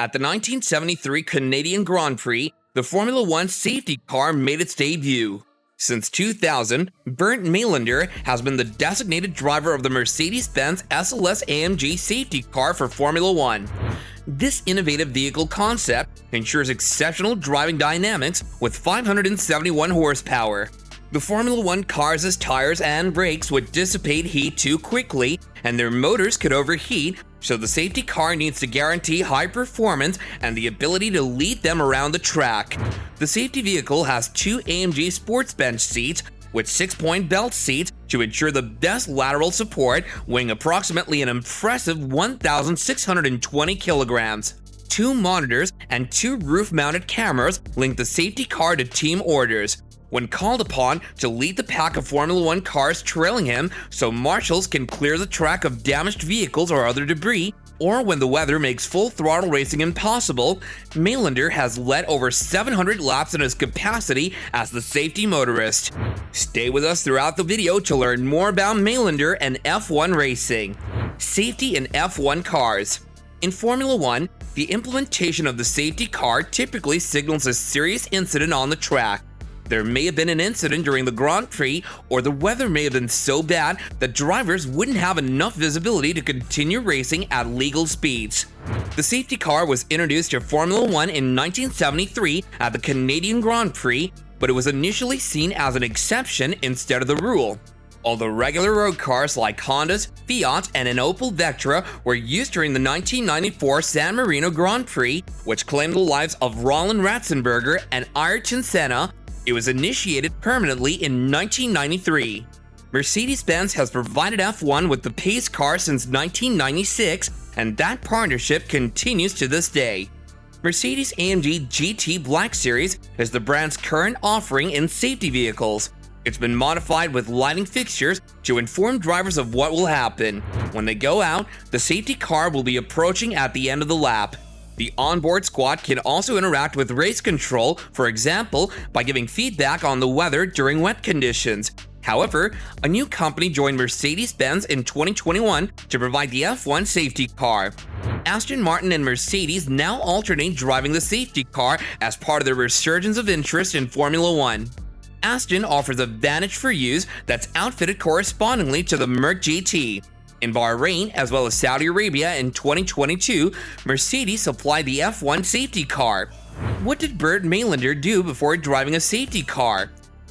At the 1973 Canadian Grand Prix, the Formula One safety car made its debut. Since 2000, Bernd Maylander has been the designated driver of the Mercedes-Benz SLS AMG safety car for Formula One. This innovative vehicle concept ensures exceptional driving dynamics with 571 horsepower. The Formula One cars' tires and brakes would dissipate heat too quickly, and their motors could overheat, so the safety car needs to guarantee high performance and the ability to lead them around the track. The safety vehicle has two AMG sports bench seats with 6-point belt seats to ensure the best lateral support, weighing approximately an impressive 1,620 kilograms. Two monitors and two roof-mounted cameras link the safety car to team orders. When called upon to lead the pack of Formula One cars trailing him so marshals can clear the track of damaged vehicles or other debris, or when the weather makes full-throttle racing impossible, Maylander has led over 700 laps in his capacity as the safety motorist. Stay with us throughout the video to learn more about Maylander and F1 racing. Safety in F1 cars. In Formula One, the implementation of the safety car typically signals a serious incident on the track. There may have been an incident during the Grand Prix, or the weather may have been so bad that drivers wouldn't have enough visibility to continue racing at legal speeds. The safety car was introduced to Formula One in 1973 at the Canadian Grand Prix, but it was initially seen as an exception instead of the rule. Although regular road cars like Hondas, Fiat, and an Opel Vectra were used during the 1994 San Marino Grand Prix, which claimed the lives of Roland Ratzenberger and Ayrton Senna, it was initiated permanently in 1993. Mercedes-Benz has provided F1 with the pace car since 1996, and that partnership continues to this day. Mercedes-AMG GT Black Series is the brand's current offering in safety vehicles. It's been modified with lighting fixtures to inform drivers of what will happen. When they go out, the safety car will be approaching at the end of the lap. The onboard squad can also interact with race control, for example, by giving feedback on the weather during wet conditions. However, a new company joined Mercedes-Benz in 2021 to provide the F1 safety car. Aston Martin and Mercedes now alternate driving the safety car as part of their resurgence of interest in Formula One. Aston offers a Vantage for use that's outfitted correspondingly to the Merc GT. In Bahrain, as well as Saudi Arabia in 2022, Mercedes supplied the F1 safety car. What did Bernd Maylander do before driving a safety car?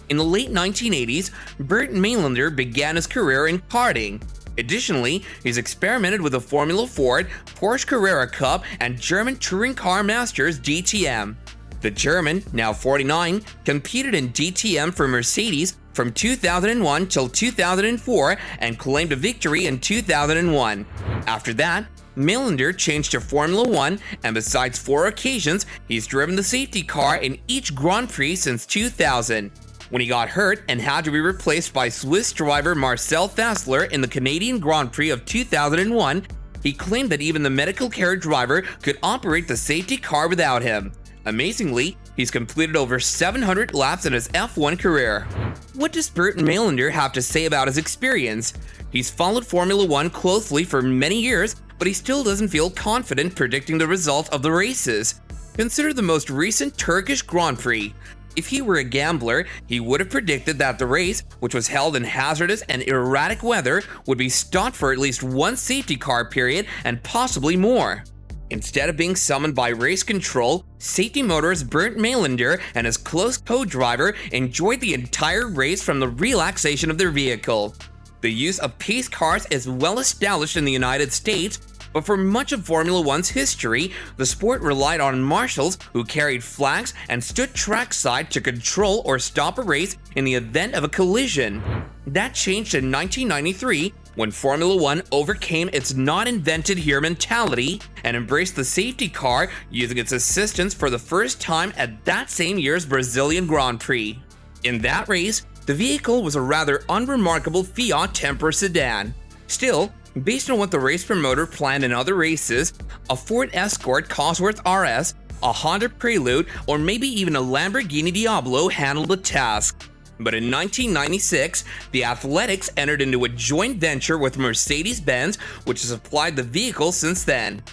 In the late 1980s, Bernd Maylander began his career in karting. Additionally, he's experimented with the Formula Ford, Porsche Carrera Cup, and German Touring Car Masters DTM. The German, now 49, competed in DTM for Mercedes from 2001 till 2004 and claimed a victory in 2001. After that, Maylander changed to Formula One, and besides 4 occasions, he's driven the safety car in each Grand Prix since 2000. When he got hurt and had to be replaced by Swiss driver Marcel Fassler in the Canadian Grand Prix of 2001, he claimed that even the medical care driver could operate the safety car without him. Amazingly, he's completed over 700 laps in his F1 career. What does Bernd Maylander have to say about his experience? He's followed Formula One closely for many years, but he still doesn't feel confident predicting the result of the races. Consider the most recent Turkish Grand Prix. If he were a gambler, he would have predicted that the race, which was held in hazardous and erratic weather, would be stopped for at least one safety car period and possibly more. Instead of being summoned by race control, safety motorist Bernd Maylander and his close co-driver enjoyed the entire race from the relaxation of their vehicle. The use of pace cars is well established in the United States, but for much of Formula One's history, the sport relied on marshals who carried flags and stood trackside to control or stop a race in the event of a collision. That changed in 1993 when Formula One overcame its not-invented-here mentality and embraced the safety car, using its assistance for the first time at that same year's Brazilian Grand Prix. In that race, the vehicle was a rather unremarkable Fiat Tempra sedan. Still, based on what the race promoter planned in other races, a Ford Escort Cosworth RS, a Honda Prelude, or maybe even a Lamborghini Diablo handled the task. But in 1996, the Athletics entered into a joint venture with Mercedes-Benz, which has supplied the vehicle since then.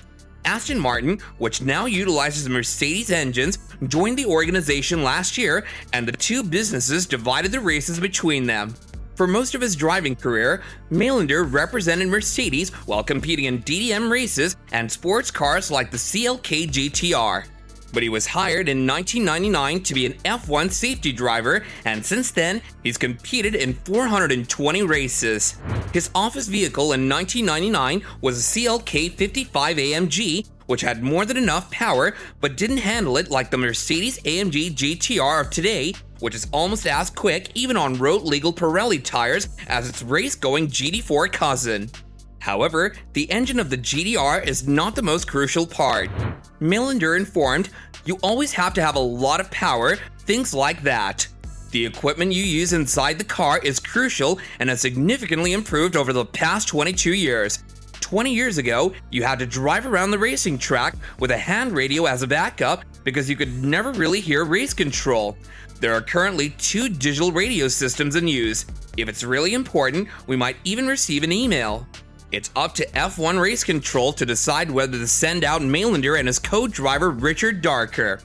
Aston Martin, which now utilizes Mercedes engines, joined the organization last year, and the two businesses divided the races between them. For most of his driving career, Maylander represented Mercedes while competing in DTM races and sports cars like the CLK GTR. But he was hired in 1999 to be an F1 safety driver, and since then, he's competed in 420 races. His office vehicle in 1999 was a CLK 55 AMG, which had more than enough power but didn't handle it like the Mercedes AMG GTR of today, which is almost as quick even on road-legal Pirelli tires as its race-going GT4 cousin. However, the engine of the GTR is not the most crucial part. Maylander informed, "You always have to have a lot of power, things like that. The equipment you use inside the car is crucial and has significantly improved over the past 22 years. 20 years ago, you had to drive around the racing track with a hand radio as a backup because you could never really hear race control. There are currently 2 digital radio systems in use. If it's really important, we might even receive an email. It's up to F1 Race Control to decide whether to send out Maylander and his co-driver Richard Darker.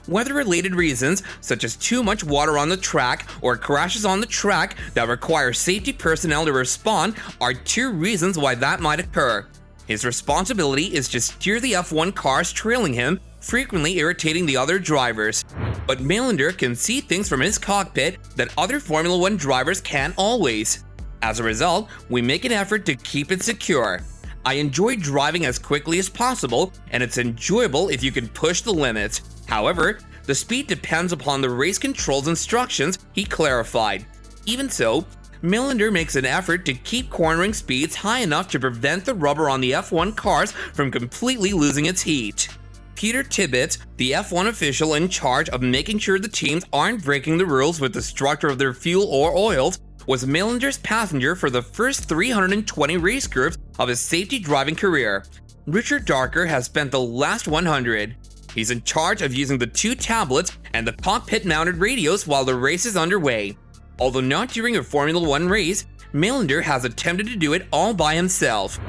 Weather-related reasons, such as too much water on the track or crashes on the track that require safety personnel to respond, are 2 reasons why that might occur. His responsibility is to steer the F1 cars trailing him, frequently irritating the other drivers. But Maylander can see things from his cockpit that other Formula 1 drivers can't always. As a result, we make an effort to keep it secure. I enjoy driving as quickly as possible, and it's enjoyable if you can push the limits. However, the speed depends upon the race control's instructions, he clarified. Even so, Maylander makes an effort to keep cornering speeds high enough to prevent the rubber on the F1 cars from completely losing its heat. Peter Tibbett, the F1 official in charge of making sure the teams aren't breaking the rules with the structure of their fuel or oils, was Maylander's passenger for the first 320 race groups of his safety driving career. Richard Darker has spent the last 100. He's in charge of using the 2 tablets and the cockpit-mounted radios while the race is underway. Although not during a Formula 1 race, Maylander has attempted to do it all by himself.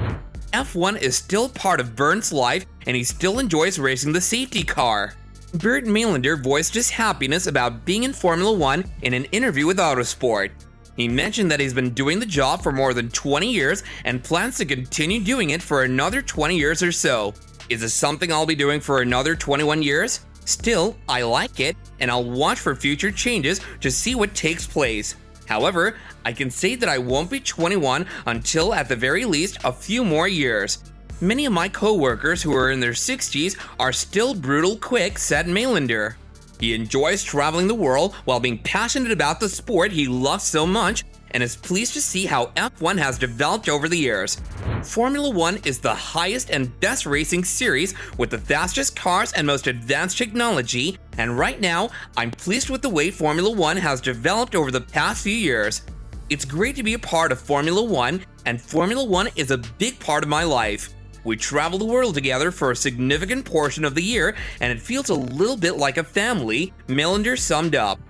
F1 is still part of Bernd's life, and he still enjoys racing the safety car. Bernd Maylander voiced his happiness about being in Formula 1 in an interview with Autosport. He mentioned that he's been doing the job for more than 20 years and plans to continue doing it for another 20 years or so. Is this something I'll be doing for another 21 years? Still, I like it, and I'll watch for future changes to see what takes place. However, I can say that I won't be 21 until at the very least a few more years. Many of my co-workers who are in their 60s are still brutal quick, said Maylander. He enjoys traveling the world while being passionate about the sport he loves so much, and is pleased to see how F1 has developed over the years. Formula 1 is the highest and best racing series with the fastest cars and most advanced technology, and right now, I'm pleased with the way Formula 1 has developed over the past few years. It's great to be a part of Formula 1, and Formula 1 is a big part of my life. We travel the world together for a significant portion of the year, and it feels a little bit like a family, Maylander summed up.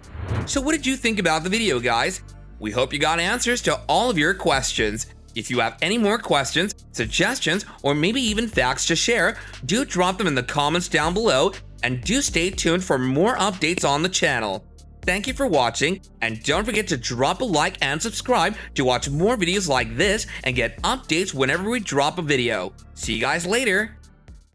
So what did you think about the video, guys? We hope you got answers to all of your questions. If you have any more questions, suggestions, or maybe even facts to share, do drop them in the comments down below, and do stay tuned for more updates on the channel. Thank you for watching, and don't forget to drop a like and subscribe to watch more videos like this and get updates whenever we drop a video. See you guys later!